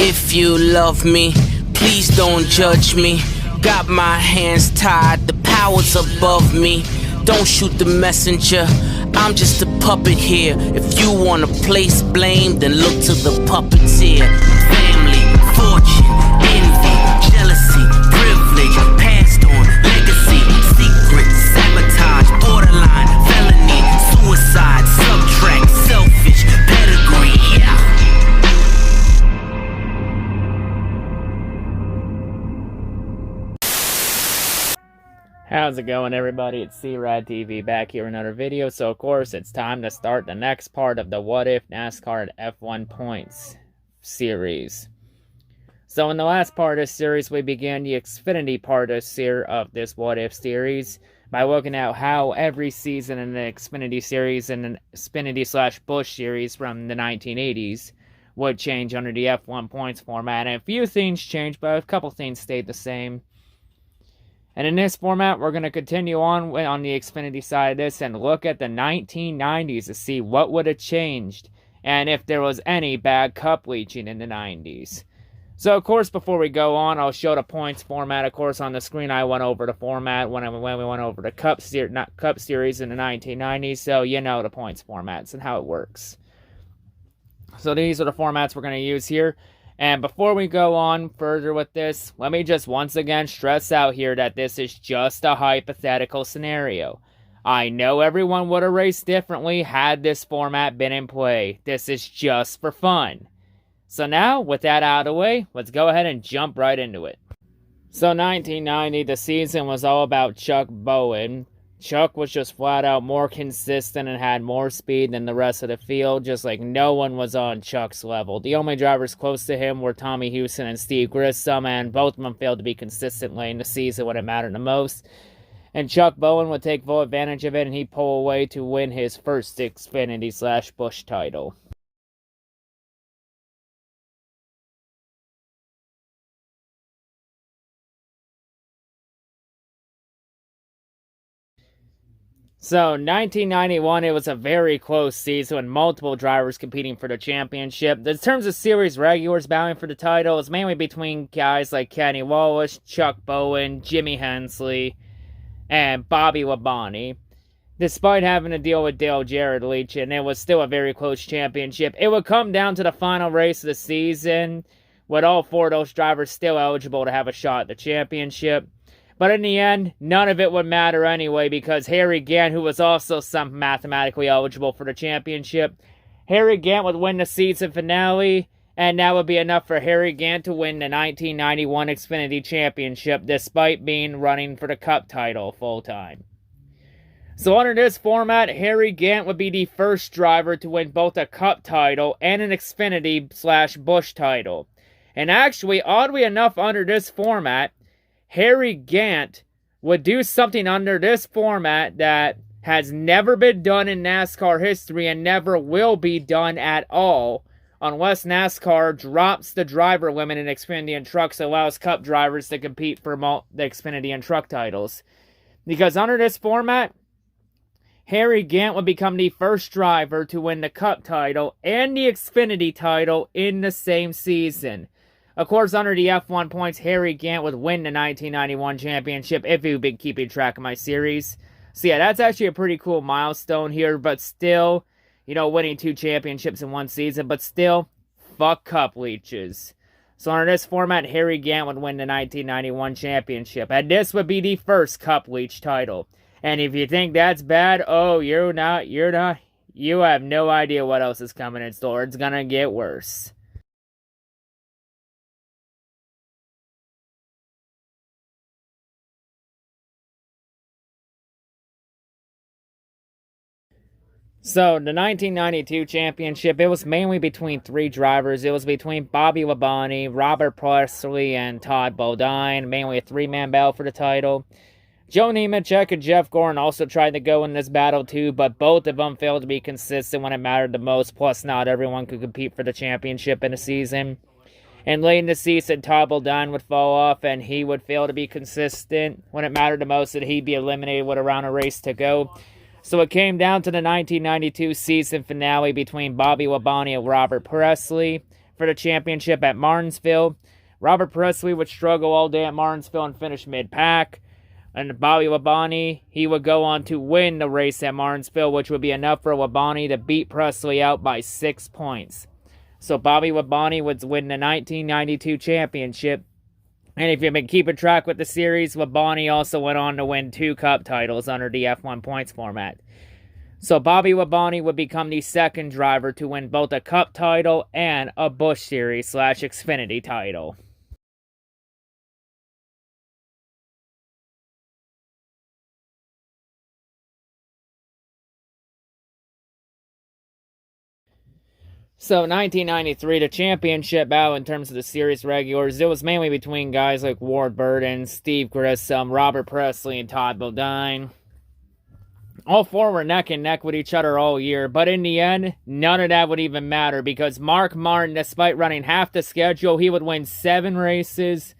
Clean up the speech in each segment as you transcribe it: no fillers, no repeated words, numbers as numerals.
If you love me, please don't judge me. Got my hands tied, the power's above me. Don't shoot the messenger, I'm just a puppet here. If you wanna place blame, then look to the puppeteer. Family, fortune, envy, jealousy, privilege, passed on, legacy, secret, sabotage, borderline, felony, suicide, subtract, selfish, pedigree, yeah. How's it going, everybody? It's C-RadTV back here with another video. So, of course, it's time to start the next part of the What If NASCAR at F1 Points series. So, in the last part of this series, we began the Xfinity part of this What If series by looking at how every season in the Xfinity series and the Xfinity/Busch series from the 1980s would change under the F1 Points format. And a few things changed, but a couple things stayed the same. And in this format, we're going to continue on the Xfinity side of this and look at the 1990s to see what would have changed and if there was any bad cup leaching in the 90s. So, of course, before we go on, I'll show the points format. Of course, on the screen, I went over the format when we went over the Cup Series in the 1990s, so you know the points formats and how it works. So these are the formats we're going to use here. And before we go on further with this, let me just once again stress out here that this is just a hypothetical scenario. I know everyone would have raced differently had this format been in play. This is just for fun. So now, with that out of the way, let's go ahead and jump right into it. So 1990, the season was all about Chuck Bowen. Chuck was just flat out more consistent and had more speed than the rest of the field, just like no one was on Chuck's level. The only drivers close to him were Tommy Houston and Steve Grissom, and both of them failed to be consistent late in the season when it mattered the most. And Chuck Bowen would take full advantage of it, and he'd pull away to win his first Xfinity/Busch title. So, 1991, it was a very close season with multiple drivers competing for the championship. In terms of series regulars battling for the title, it was mainly between guys like Kenny Wallace, Chuck Bowen, Jimmy Hensley, and Bobby Labonte. Despite having to deal with Dale Jarrett leaching, it was still a very close championship. It would come down to the final race of the season, with all four of those drivers still eligible to have a shot at the championship. But in the end, none of it would matter anyway because Harry Gant, who was also mathematically eligible for the championship, Harry Gant would win the season finale, and that would be enough for Harry Gant to win the 1991 Xfinity Championship despite being running for the Cup title full-time. So under this format, Harry Gant would be the first driver to win both a Cup title and an Xfinity/Busch title. And actually, oddly enough, under this format, Harry Gant would do something under this format that has never been done in NASCAR history and never will be done at all unless NASCAR drops the driver limit in Xfinity and trucks and allows Cup drivers to compete for the Xfinity and truck titles. Because under this format, Harry Gant would become the first driver to win the Cup title and the Xfinity title in the same season. Of course, under the F1 Points, Harry Gant would win the 1991 championship if you've been keeping track of my series. So yeah, that's actually a pretty cool milestone here, but still, winning 2 championships in one season, but still, fuck cup leeches. So under this format, Harry Gant would win the 1991 championship, and this would be the first cup leech title. And if you think that's bad, oh, you have no idea what else is coming in store. It's gonna get worse. So, the 1992 championship, it was mainly between 3 drivers. It was between Bobby Labonte, Robert Presley, and Todd Bodine. Mainly a 3-man battle for the title. Joe Nemechek and Jeff Gordon also tried to go in this battle too, but both of them failed to be consistent when it mattered the most. Plus, not everyone could compete for the championship in a season. And late in the season, Todd Bodine would fall off, and he would fail to be consistent when it mattered the most, that he'd be eliminated with around a race to go. So it came down to the 1992 season finale between Bobby Labonte and Robert Presley for the championship at Martinsville. Robert Presley would struggle all day at Martinsville and finish mid-pack. And Bobby Labonte, he would go on to win the race at Martinsville, which would be enough for Labonte to beat Presley out by 6 points. So Bobby Labonte would win the 1992 championship. And if you've been keeping track with the series, Labonte also went on to win 2 Cup titles under the F1 points format. So Bobby Labonte would become the second driver to win both a Cup title and a Busch Series / Xfinity title. So 1993, the championship battle in terms of the series regulars, it was mainly between guys like Ward Burton, Steve Grissom, Robert Presley, and Todd Bodine. All 4 were neck and neck with each other all year, but in the end, none of that would even matter because Mark Martin, despite running half the schedule, he would win 7 races.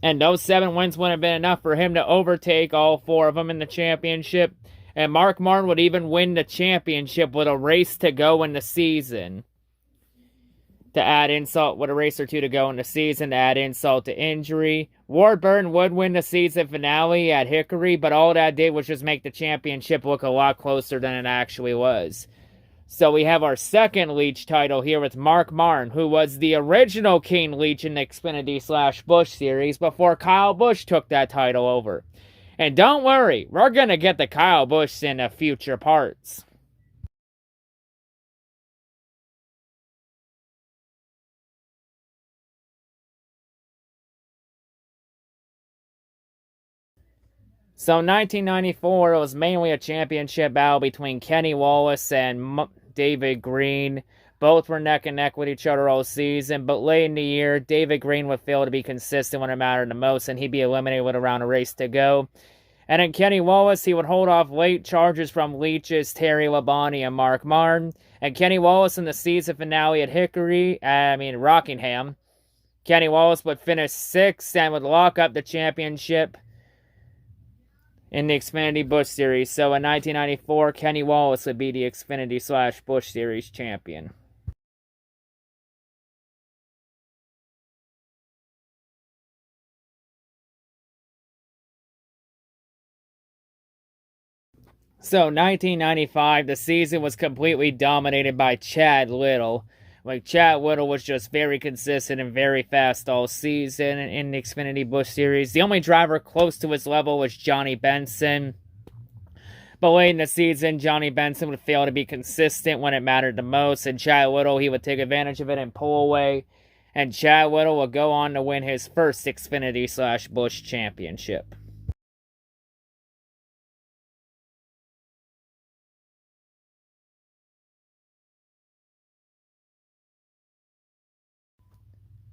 And those 7 wins wouldn't have been enough for him to overtake all 4 of them in the championship. And Mark Martin would even win the championship with a race to go in the season. To add insult, with a race or 2 to go in the season, to add insult to injury. Ward Burton would win the season finale at Hickory, but all that did was just make the championship look a lot closer than it actually was. So we have our second Leach title here with Mark Martin, who was the original King Leach in the Xfinity / Busch series before Kyle Busch took that title over. And don't worry, we're going to get the Kyle Busch in the future parts. So 1994, it was mainly a championship battle between Kenny Wallace and David Green. Both were neck and neck with each other all season, but late in the year, David Green would fail to be consistent when it mattered the most, and he'd be eliminated with around a race to go. And then Kenny Wallace, he would hold off late charges from Leach's Terry Labonte and Mark Martin. And Kenny Wallace in the season finale at Rockingham, Kenny Wallace would finish 6th and would lock up the championship in the Xfinity Busch Series. So in 1994, Kenny Wallace would be the Xfinity / Busch Series champion. So 1995, the season was completely dominated by Chad Little. Chad Little was just very consistent and very fast all season in the Xfinity Busch Series. The only driver close to his level was Johnny Benson. But late in the season, Johnny Benson would fail to be consistent when it mattered the most. And Chad Little, he would take advantage of it and pull away. And Chad Little would go on to win his first Xfinity / Busch championship.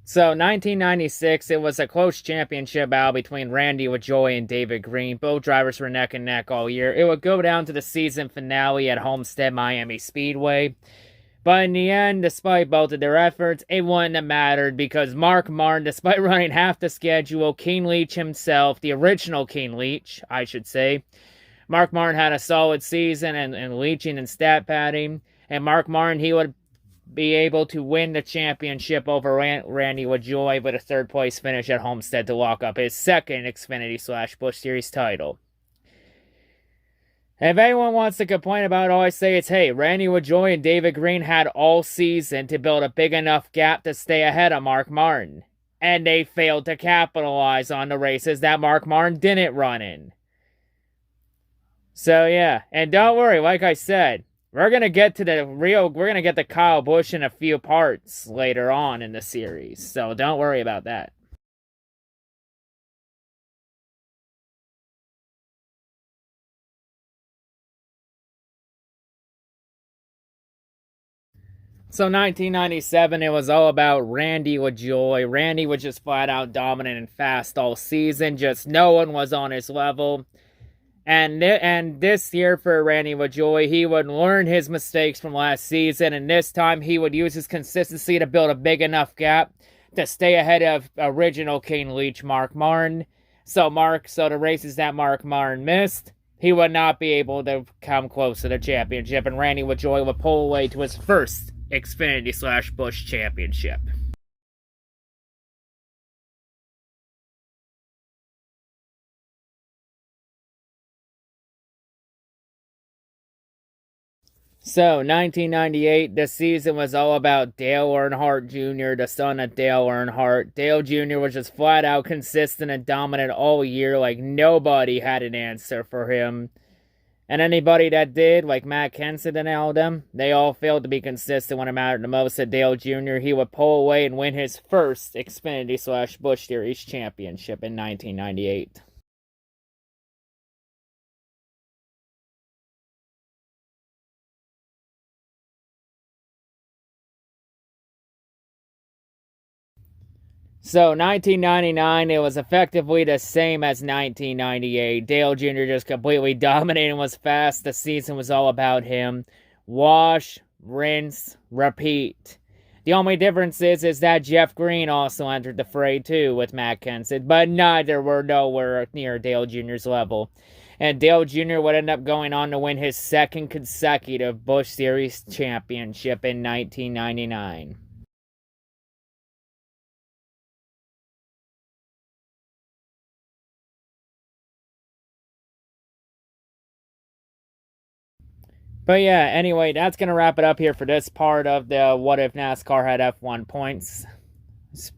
So, 1996, it was a close championship battle between Randy LaJoie and David Green. Both drivers were neck and neck all year. It would go down to the season finale at Homestead Miami Speedway. But in the end, despite both of their efforts, it wouldn't have mattered because Mark Martin, despite running half the schedule, King Leach himself, the original King Leach, I should say, Mark Martin had a solid season and leaching and stat padding. And Mark Martin, he would be able to win the championship over Randy LaJoie with a 3rd place finish at Homestead to lock up his second Xfinity / Busch Series title. And if anyone wants to complain about it, all I say is, hey, Randy LaJoie and David Green had all season to build a big enough gap to stay ahead of Mark Martin. And they failed to capitalize on the races that Mark Martin didn't run in. So yeah, and don't worry, like I said, we're going to get the Kyle Busch in a few parts later on in the series. So don't worry about that. So 1997, it was all about Randy LaJoie. Randy was just flat out dominant and fast all season. Just no one was on his level. And this year for Randy LaJoie, he would learn his mistakes from last season, and this time he would use his consistency to build a big enough gap to stay ahead of original King Leach Mark Martin. So the races that Mark Martin missed, he would not be able to come close to the championship, and Randy LaJoie would pull away to his first Xfinity / Busch championship. So, 1998, the season was all about Dale Earnhardt Jr., the son of Dale Earnhardt. Dale Jr. was just flat out consistent and dominant all year, like nobody had an answer for him. And anybody that did, like Matt Kenseth and all them, they all failed to be consistent when it mattered the most. At Dale Jr., he would pull away and win his first Xfinity / Busch Series championship in 1998. So, 1999, it was effectively the same as 1998. Dale Jr. just completely dominated and was fast. The season was all about him. Wash, rinse, repeat. The only difference is that Jeff Green also entered the fray too with Matt Kenseth, but neither were nowhere near Dale Jr.'s level. And Dale Jr. would end up going on to win his second consecutive Busch Series championship in 1999. But yeah, anyway, that's going to wrap it up here for this part of the What If NASCAR Had F1 Points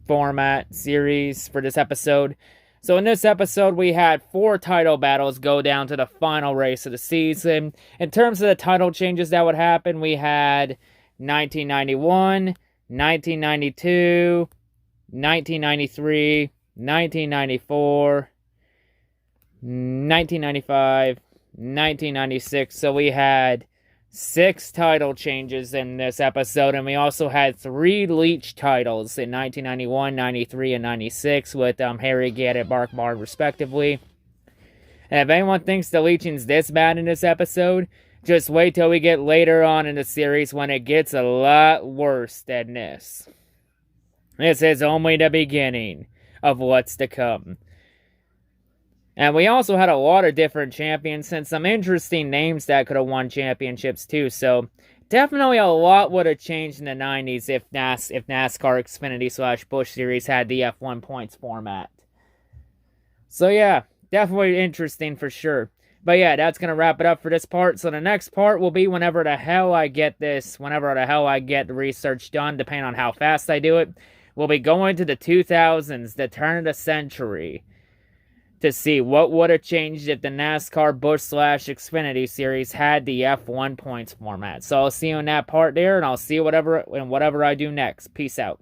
format series for this episode. So in this episode, we had 4 title battles go down to the final race of the season. In terms of the title changes that would happen, we had 1991, 1992, 1993, 1994, 1995, 1996. So we had 6 title changes in this episode, and we also had 3 Leach titles in 1991, 93, and 96 with Harry Gant and Mark Martin, respectively. And if anyone thinks the leaching's this bad in this episode, just wait till we get later on in the series when it gets a lot worse than this. This is only the beginning of what's to come. And we also had a lot of different champions and some interesting names that could have won championships too. So definitely a lot would have changed in the 90s if NASCAR Xfinity / Busch Series had the F1 points format. So yeah, definitely interesting for sure. But yeah, that's going to wrap it up for this part. So the next part will be whenever the hell I get the research done, depending on how fast I do it. We'll be going to the 2000s, the turn of the century, to see what would have changed if the NASCAR Busch / Xfinity series had the F1 points format. So I'll see you in that part there, and I'll see you whatever I do next. Peace out.